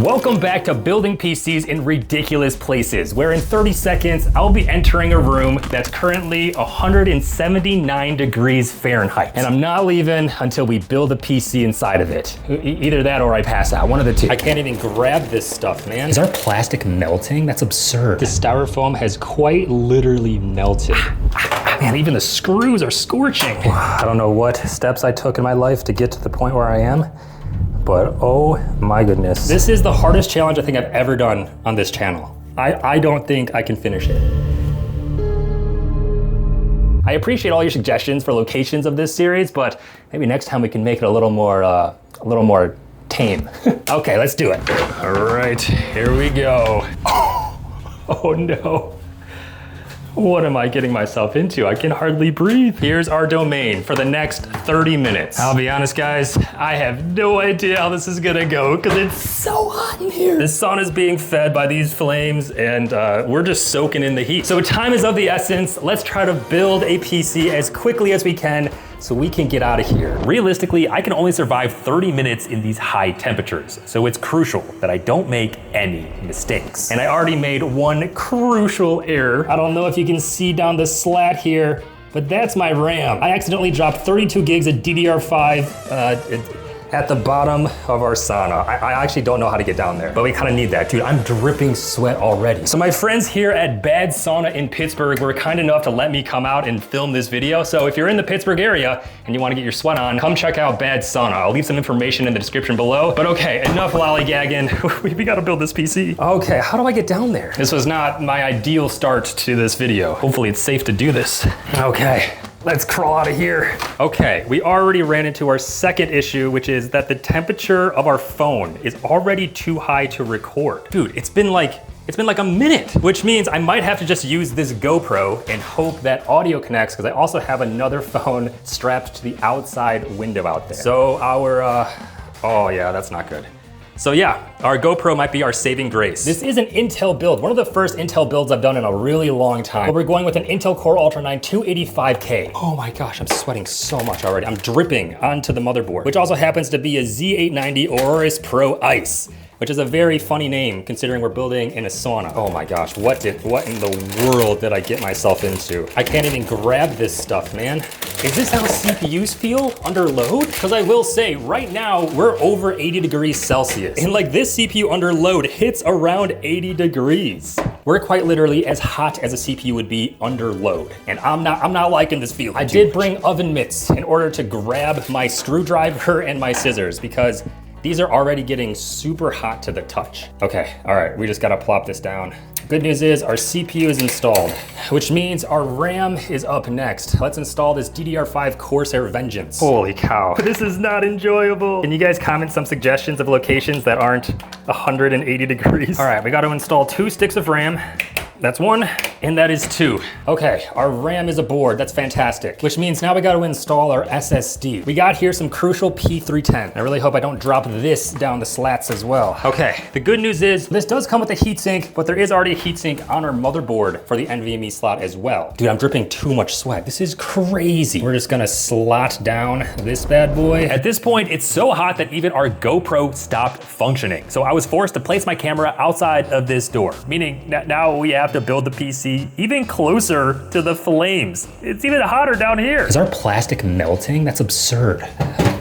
Welcome back to Building PCs in Ridiculous Places, where in 30 seconds, I'll be entering a room that's currently 179 degrees Fahrenheit. And I'm not leaving until we build a PC inside of it. Either that or I pass out, one of the two. I can't even grab this stuff, man. Is our plastic melting? That's absurd. The styrofoam has quite literally melted. Man, even the screws are scorching. I don't know what steps I took in my life to get to the point where I am, but oh my goodness. This is the hardest challenge I think I've ever done on this channel. I don't think I can finish it. I appreciate all your suggestions for locations of this series, but maybe next time we can make it a little more tame. Okay, let's do it. All right, here we go. Oh no. What am I getting myself into? I can hardly breathe. Here's our domain for the next 30 minutes. I'll be honest, guys, I have no idea how this is gonna go because it's so hot in here. This sauna is being fed by these flames and we're just soaking in the heat. So time is of the essence. Let's try to build a PC as quickly as we can so we can get out of here. Realistically, I can only survive 30 minutes in these high temperatures, so it's crucial that I don't make any mistakes. And I already made one crucial error. I don't know if you can see down the slat here, but that's my RAM. I accidentally dropped 32 gigs of DDR5 at the bottom of our sauna. I actually don't know how to get down there, but we kind of need that. Dude, I'm dripping sweat already. So my friends here at Bad Sauna in Pittsburgh were kind enough to let me come out and film this video. So if you're in the Pittsburgh area and you want to get your sweat on, come check out Bad Sauna. I'll leave some information in the description below. But okay, enough lollygagging. We gotta build this PC. Okay, how do I get down there? This was not my ideal start to this video. Hopefully it's safe to do this. Okay. Let's crawl out of here. Okay, we already ran into our second issue, which is that the temperature of our phone is already too high to record. Dude, it's been like a minute, which means I might have to just use this GoPro and hope that audio connects, because I also have another phone strapped to the outside window out there. So oh yeah, that's not good. So yeah, our GoPro might be our saving grace. This is an Intel build, one of the first Intel builds I've done in a really long time. But we're going with an Intel Core Ultra 9 285K. Oh my gosh, I'm sweating so much already. I'm dripping onto the motherboard, which also happens to be a Z890 Aurorus Pro Ice, which is a very funny name considering we're building in a sauna. Oh my gosh, what in the world did I get myself into? I can't even grab this stuff, man. Is this how CPUs feel under load? Because I will say, right now, we're over 80 degrees Celsius. And like this CPU under load hits around 80 degrees. We're quite literally as hot as a CPU would be under load. And I'm not liking this feeling. I did bring oven mitts in order to grab my screwdriver and my scissors because these are already getting super hot to the touch. Okay, all right, we just gotta plop this down. Good news is our CPU is installed, which means our RAM is up next. Let's install this DDR5 Corsair Vengeance. Holy cow, this is not enjoyable. Can you guys comment some suggestions of locations that aren't 180 degrees? All right, we gotta install 2 sticks of RAM. That's 1, and that is 2. Okay, our RAM is aboard, that's fantastic. Which means now we gotta install our SSD. We got here some crucial P310. I really hope I don't drop this down the slats as well. Okay, the good news is this does come with a heatsink, but there is already a heatsink on our motherboard for the NVMe slot as well. Dude, I'm dripping too much sweat. This is crazy. We're just gonna slot down this bad boy. At this point, it's so hot that even our GoPro stopped functioning. So I was forced to place my camera outside of this door, meaning that now we have to build the PC even closer to the flames. It's even hotter down here. Is our plastic melting? That's absurd.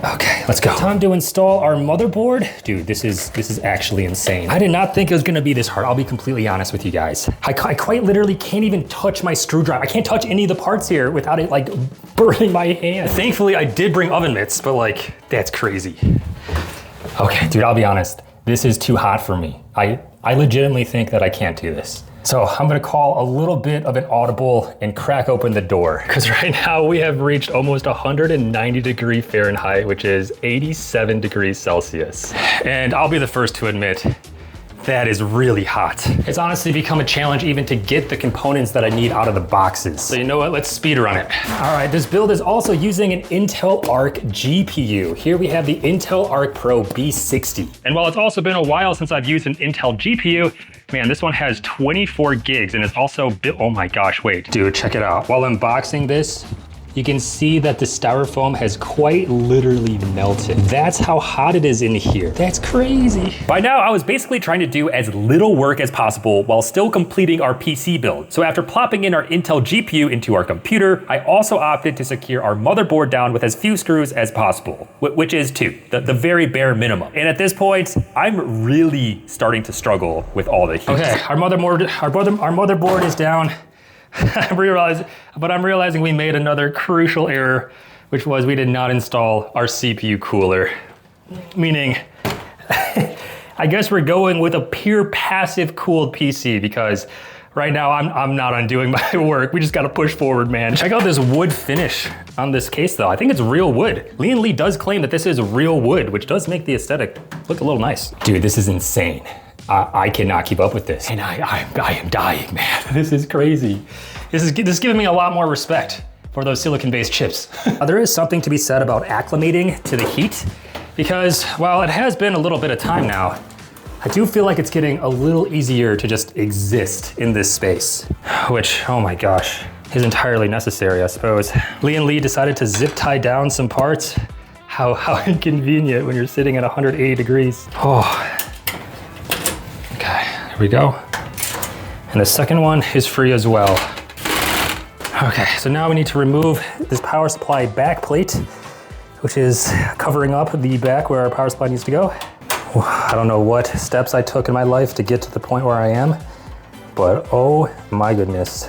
Okay, let's go. Time to install our motherboard. Dude, this is actually insane. I did not think it was gonna be this hard. I'll be completely honest with you guys. I quite literally can't even touch my screwdriver. I can't touch any of the parts here without it like burning my hand. Thankfully, I did bring oven mitts, but like, that's crazy. Okay, dude, I'll be honest. This is too hot for me. I legitimately think that I can't do this. So I'm gonna call a little bit of an audible and crack open the door. Because right now we have reached almost 190 degrees Fahrenheit, which is 87 degrees Celsius. And I'll be the first to admit, that is really hot. It's honestly become a challenge even to get the components that I need out of the boxes. So you know what, let's speed run it. All right, this build is also using an Intel Arc GPU. Here we have the Intel Arc Pro B60. And while it's also been a while since I've used an Intel GPU, man, this one has 24 gigs and is also built, oh my gosh, wait. Dude, check it out. While unboxing this, you can see that the styrofoam has quite literally melted. That's how hot it is in here. That's crazy. By now, I was basically trying to do as little work as possible while still completing our PC build. So after plopping in our Intel GPU into our computer, I also opted to secure our motherboard down with as few screws as possible, which is 2, the very bare minimum. And at this point, I'm really starting to struggle with all the heat. Okay, our motherboard is down. I'm realizing we made another crucial error, which was we did not install our CPU cooler. Meaning, I guess we're going with a pure passive cooled PC because right now I'm not undoing my work. We just gotta push forward, man. Check out this wood finish on this case though. I think it's real wood. Lian Li does claim that this is real wood, which does make the aesthetic look a little nice. Dude, this is insane. I cannot keep up with this. And I am dying, man. This is crazy. This is giving me a lot more respect for those silicon-based chips. There is something to be said about acclimating to the heat because while it has been a little bit of time now, I do feel like it's getting a little easier to just exist in this space, which, oh my gosh, is entirely necessary, I suppose. Lian Li decided to zip tie down some parts. How inconvenient when you're sitting at 180 degrees. Oh. There we go. And the second one is free as well. Okay, so now we need to remove this power supply back plate, which is covering up the back where our power supply needs to go. I don't know what steps I took in my life to get to the point where I am, but oh my goodness.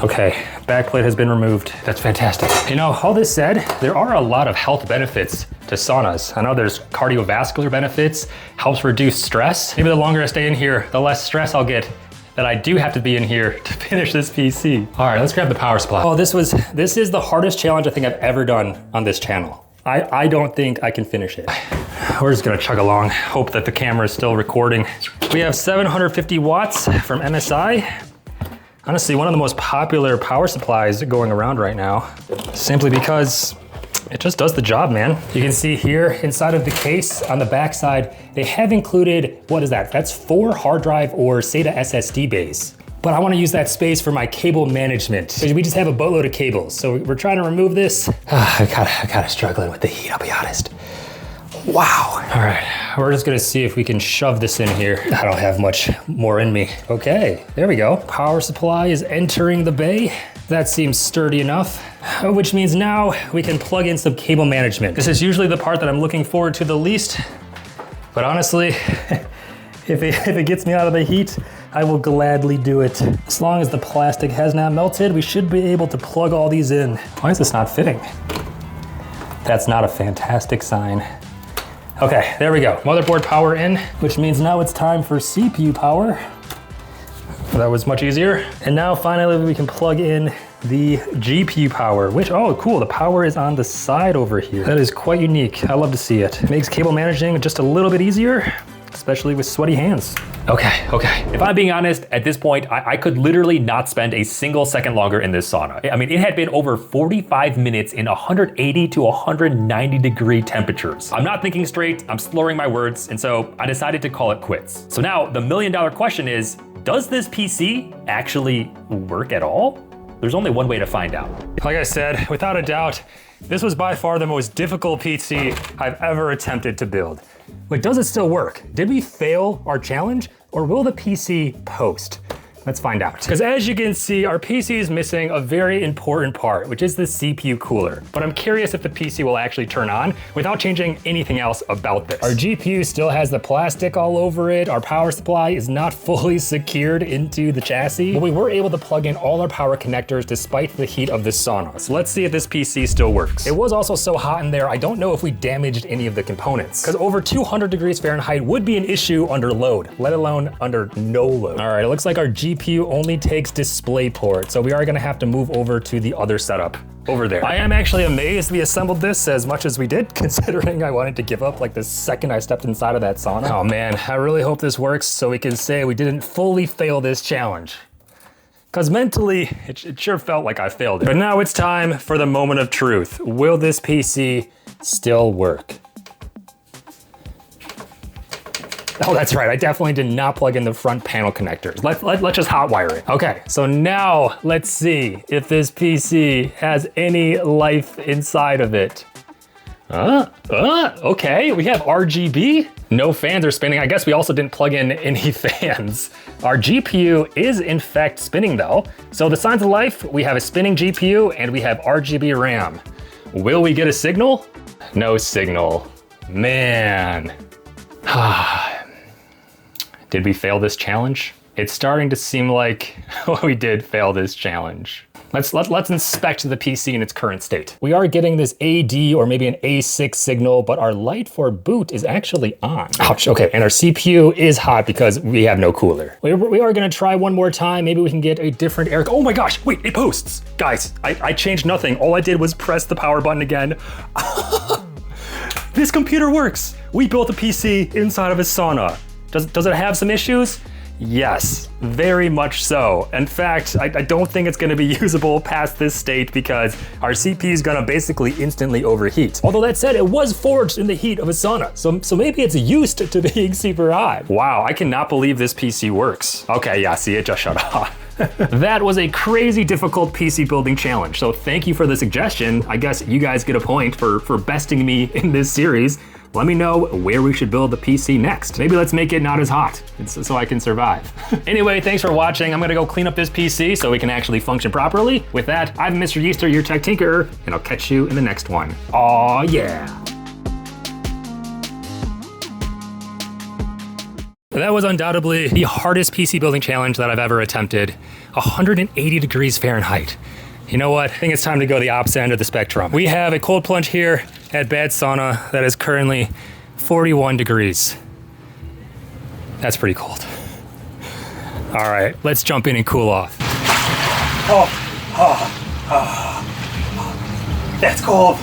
Okay, back plate has been removed. That's fantastic. You know, all this said, there are a lot of health benefits to saunas. I know there's cardiovascular benefits, helps reduce stress. Maybe the longer I stay in here, the less stress I'll get that I do have to be in here to finish this PC. All right, let's grab the power supply. Oh, this is the hardest challenge I think I've ever done on this channel. I don't think I can finish it. We're just gonna chug along, hope that the camera is still recording. We have 750 watts from MSI. Honestly, one of the most popular power supplies going around right now, simply because it just does the job, man. You can see here inside of the case on the back side, they have included, what is that? That's 4 hard drive or SATA SSD bays. But I wanna use that space for my cable management because we just have a boatload of cables. So we're trying to remove this. I kinda struggling with the heat, I'll be honest. Wow. All right, we're just gonna see if we can shove this in here. I don't have much more in me. Okay, there we go. Power supply is entering the bay. That seems sturdy enough, which means now we can plug in some cable management. This is usually the part that I'm looking forward to the least, but honestly, if it gets me out of the heat, I will gladly do it. As long as the plastic has not melted, we should be able to plug all these in. Why is this not fitting? That's not a fantastic sign. Okay, there we go. Motherboard power in, which means now it's time for CPU power. That was much easier. And now finally we can plug in the GPU power, which, oh cool, the power is on the side over here. That is quite unique. I love to see it. It makes cable managing just a little bit easier, especially with sweaty hands. Okay. If I'm being honest, at this point, I could literally not spend a single second longer in this sauna. I mean, it had been over 45 minutes in 180 to 190 degree temperatures. I'm not thinking straight, I'm slurring my words, and so I decided to call it quits. So now the million-dollar question is, does this PC actually work at all? There's only one way to find out. Like I said, without a doubt, this was by far the most difficult PC I've ever attempted to build. But does it still work? Did we fail our challenge, or will the PC post? Let's find out. Because as you can see, our PC is missing a very important part, which is the CPU cooler. But I'm curious if the PC will actually turn on without changing anything else about this. Our GPU still has the plastic all over it. Our power supply is not fully secured into the chassis, but we were able to plug in all our power connectors despite the heat of this sauna. So let's see if this PC still works. It was also so hot in there, I don't know if we damaged any of the components, because over 200 degrees Fahrenheit would be an issue under load, let alone under no load. All right, it looks like our GPU only takes DisplayPort, so we are gonna have to move over to the other setup over there. I am actually amazed we assembled this as much as we did, considering I wanted to give up like the second I stepped inside of that sauna. Oh man, I really hope this works so we can say we didn't fully fail this challenge. Because mentally, it sure felt like I failed it. But now it's time for the moment of truth. Will this PC still work? Oh, that's right. I definitely did not plug in the front panel connectors. Let's just hotwire it. Okay, so now let's see if this PC has any life inside of it. Okay, we have RGB. No fans are spinning. I guess we also didn't plug in any fans. Our GPU is in fact spinning though. So the signs of life, we have a spinning GPU and we have RGB RAM. Will we get a signal? No signal. Man. Did we fail this challenge? It's starting to seem like we did fail this challenge. Let's inspect the PC in its current state. We are getting this AD or maybe an A6 signal, but our light for boot is actually on. Ouch, okay, and our CPU is hot because we have no cooler. We are gonna try one more time. Maybe we can get a different air. Oh my gosh, wait, it posts. Guys, I changed nothing. All I did was press the power button again. This computer works. We built a PC inside of a sauna. Does it have some issues? Yes, very much so. In fact, I don't think it's gonna be usable past this state because our CPU is gonna basically instantly overheat. Although that said, it was forged in the heat of a sauna, so maybe it's used to being super hot. Wow, I cannot believe this PC works. Okay, yeah, see, it just shut off. That was a crazy difficult PC building challenge, so thank you for the suggestion. I guess you guys get a point for besting me in this series. Let me know where we should build the PC next. Maybe let's make it not as hot so I can survive. Anyway, thanks for watching. I'm gonna go clean up this PC so we can actually function properly. With that, I'm Mr. Yeaster, your tech tinkerer, and I'll catch you in the next one. Aw, yeah. That was undoubtedly the hardest PC building challenge that I've ever attempted. 180 degrees Fahrenheit. You know what? I think it's time to go the opposite end of the spectrum. We have a cold plunge here at Bad Sauna that is currently 41 degrees. That's pretty cold. All right, let's jump in and cool off. That's cold.